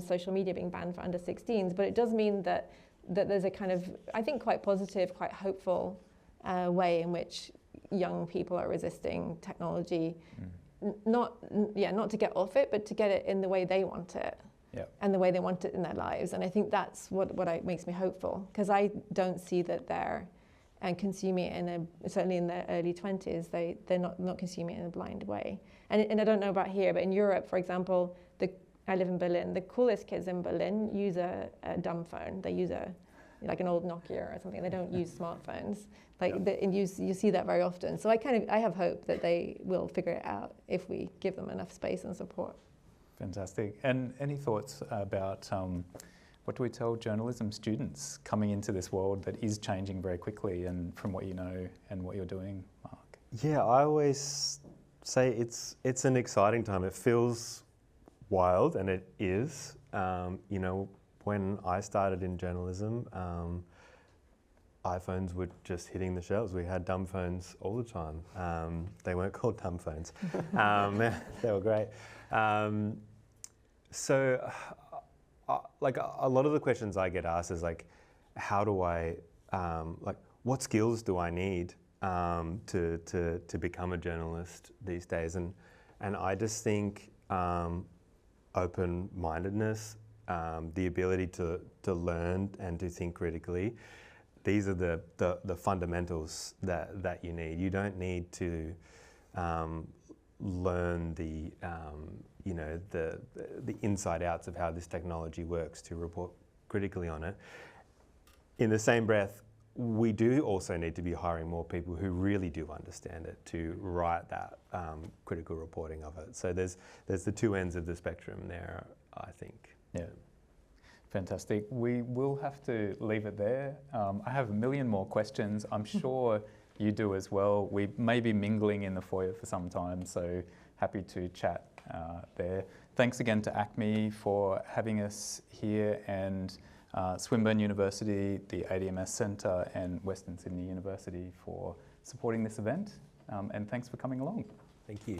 social media being banned for under 16s, but it does mean that there's a kind of, I think, quite positive, quite hopeful way in which young people are resisting technology, not to get off it, but to get it in the way they want it. Yep. And the way they want it in their lives. And I think that's what makes me hopeful, because I don't see that they're consuming it certainly in their early 20s, they're not consuming it in a blind way. And I don't know about here, but in Europe, for example, I live in Berlin, the coolest kids in Berlin use a dumb phone. They use like an old Nokia or something. They don't use smartphones. And you see that very often. So I have hope that they will figure it out if we give them enough space and support. Fantastic. And any thoughts about what do we tell journalism students coming into this world that is changing very quickly, and from what you know and what you're doing, Mark? Yeah, I always say it's an exciting time. It feels wild, and it is. When I started in journalism, iPhones were just hitting the shelves. We had dumb phones all the time. They weren't called dumb phones. They were great. So, like a lot of the questions I get asked is like, how do I, what skills do I need to become a journalist these days? And I just think open-mindedness, the ability to learn and to think critically. These are the fundamentals that you need. You don't need to learn the inside outs of how this technology works to report critically on it. In the same breath, we do also need to be hiring more people who really do understand it to write that critical reporting of it. So there's the two ends of the spectrum there, I think. Yeah. Fantastic. We will have to leave it there. I have a million more questions. I'm sure you do as well. We may be mingling in the foyer for some time, so happy to chat there. Thanks again to ACMI for having us here, and Swinburne University, the ADM+S Centre, and Western Sydney University for supporting this event. And thanks for coming along. Thank you.